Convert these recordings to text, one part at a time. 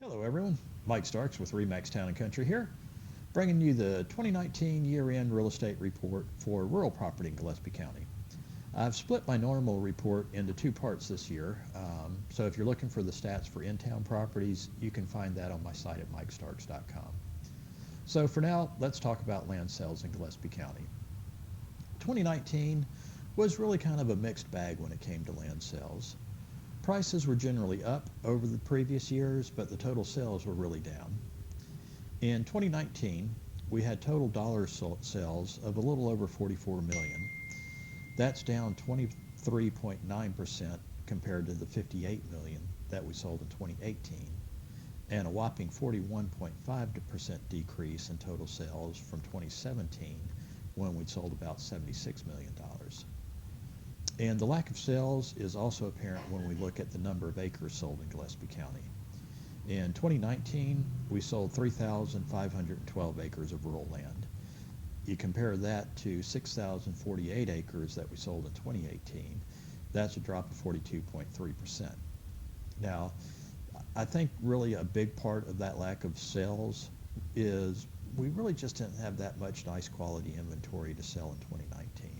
Hello everyone, Mike Starks with Remax Town and Country here, bringing you the 2019 year-end real estate report for rural property in Gillespie County. I've split my normal report into two parts this year, so if you're looking for the stats for in-town properties, you can find that on my site at mikestarks.com. So for now, let's talk about land sales in Gillespie County. 2019 was really kind of a mixed bag when it came to land sales. Prices were generally up over the previous years, but the total sales were really down. In 2019, we had total dollar sales of a little over 44 million. That's down 23.9% compared to the 58 million that we sold in 2018, and a whopping 41.5% decrease in total sales from 2017 when we sold about $76 million. And the lack of sales is also apparent when we look at the number of acres sold in Gillespie County. In 2019, we sold 3,512 acres of rural land. You compare that to 6,048 acres that we sold in 2018, that's a drop of 42.3%. Now, I think really a big part of that lack of sales is we really just didn't have that much nice quality inventory to sell in 2019.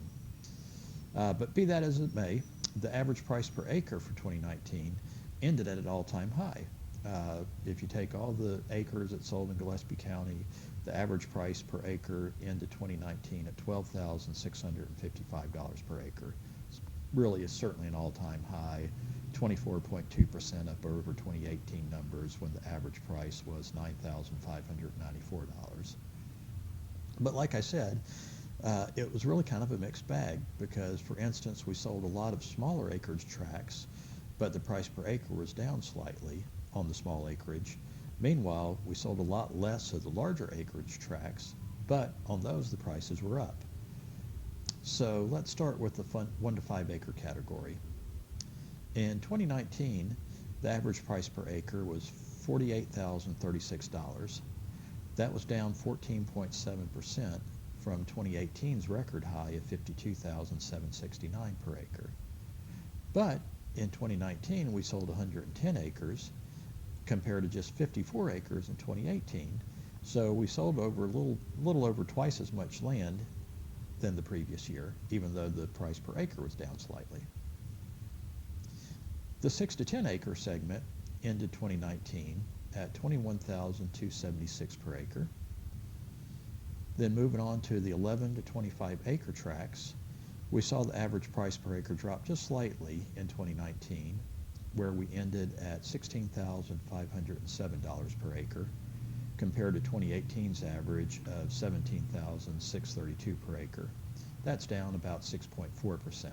But be that as it may, the average price per acre for 2019 ended at an all-time high. If you take all the acres that sold in Gillespie County, the average price per acre ended 2019 at $12,655 per acre. Really is certainly an all-time high, 24.2% up over 2018 numbers when the average price was $9,594. But like I said, it was really kind of a mixed bag because, for instance, we sold a lot of smaller acreage tracts, but the price per acre was down slightly on the small acreage. Meanwhile, we sold a lot less of the larger acreage tracts, but on those the prices were up. So let's start with the 1 to 5 acre category. In 2019, the average price per acre was $48,036. That was down 14.7% from 2018's record high of $52,769 per acre. But in 2019, we sold 110 acres compared to just 54 acres in 2018. So we sold over a little over twice as much land than the previous year, even though the price per acre was down slightly. The 6 to 10 acre segment ended 2019 at $21,276 per acre. Then moving on to the 11 to 25 acre tracts, we saw the average price per acre drop just slightly in 2019, where we ended at $16,507 per acre, compared to 2018's average of $17,632 per acre. That's down about 6.4%.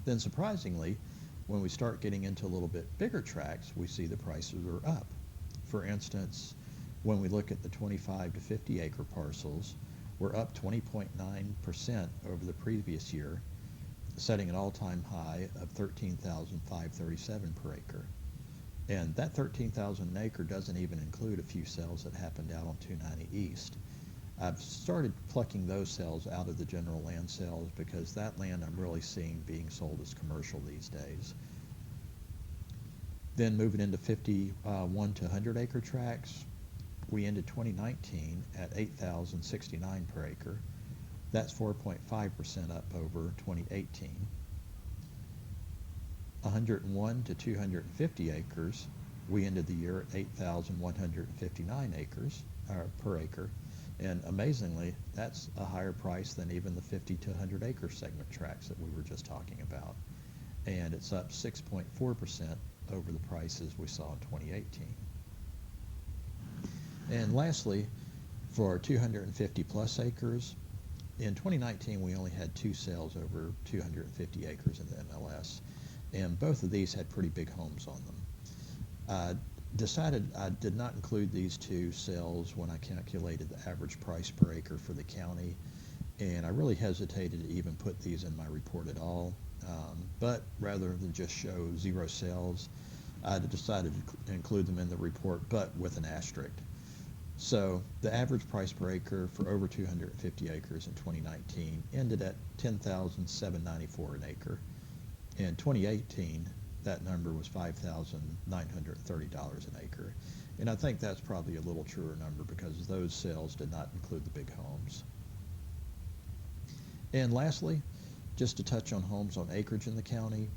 Then surprisingly, when we start getting into a little bit bigger tracts, we see the prices are up. For instance, when we look at the 25 to 50 acre parcels, we're up 20.9% over the previous year, setting an all-time high of $13,537 per acre. And that $13,000 an acre doesn't even include a few sales that happened out on 290 East. I've started plucking those sales out of the general land sales because that land I'm really seeing being sold as commercial these days. Then moving into 51 to 100 acre tracts, we ended 2019 at $8,069 per acre. That's 4.5% up over 2018. 101 to 250 acres, we ended the year at 8,159 acres per acre, and amazingly, that's a higher price than even the 50 to 100 acre segment tracts that we were just talking about, and it's up 6.4% over the prices we saw in 2018. And lastly, for our 250 plus acres, in 2019 we only had 2 sales over 250 acres in the MLS, and both of these had pretty big homes on them. Decided I did not include these 2 sales when I calculated the average price per acre for the county, and I really hesitated to even put these in my report at all, but rather than just show 0 sales, I decided to include them in the report, but with an asterisk. So the average price per acre for over 250 acres in 2019 ended at $10,794 an acre. In 2018, that number was $5,930 an acre. And I think that's probably a little truer number because those sales did not include the big homes. And lastly, just to touch on homes on acreage in the county,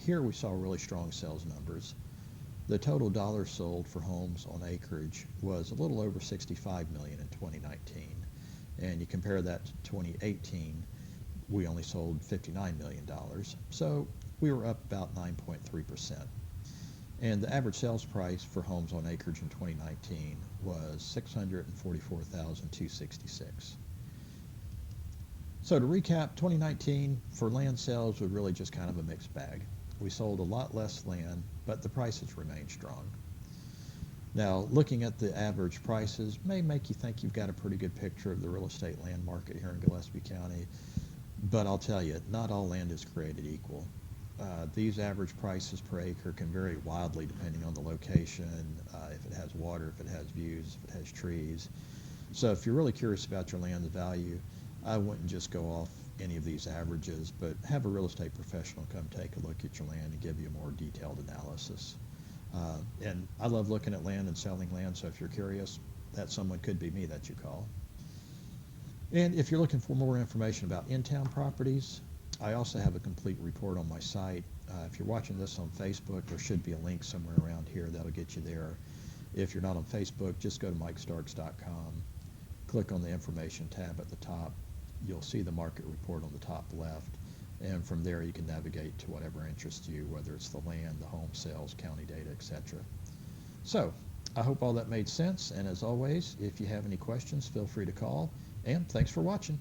here we saw really strong sales numbers. The total dollars sold for homes on acreage was a little over $65 million in 2019. And you compare that to 2018, we only sold $59 million. So we were up about 9.3%. And the average sales price for homes on acreage in 2019 was $644,266. So to recap, 2019 for land sales was really just kind of a mixed bag. We sold a lot less land, but the prices remained strong. Now, looking at the average prices may make you think you've got a pretty good picture of the real estate land market here in Gillespie County, but I'll tell you, not all land is created equal. These average prices per acre can vary wildly depending on the location, if it has water, if it has views, if it has trees. So if you're really curious about your land's value, I wouldn't just go off any of these averages, but have a real estate professional come take a look at your land and give you a more detailed analysis. And I love looking at land and selling land, so if you're curious, that someone could be me that you call. And if you're looking for more information about in-town properties, I also have a complete report on my site. If you're watching this on Facebook, there should be a link somewhere around here that'll get you there. If you're not on Facebook, just go to mikestarks.com, click on the information tab at the top. You'll see the market report on the top left, and from there you can navigate to whatever interests you, whether it's the land, the home sales, county data, etc. So I hope all that made sense, and as always, if you have any questions, feel free to call, and thanks for watching.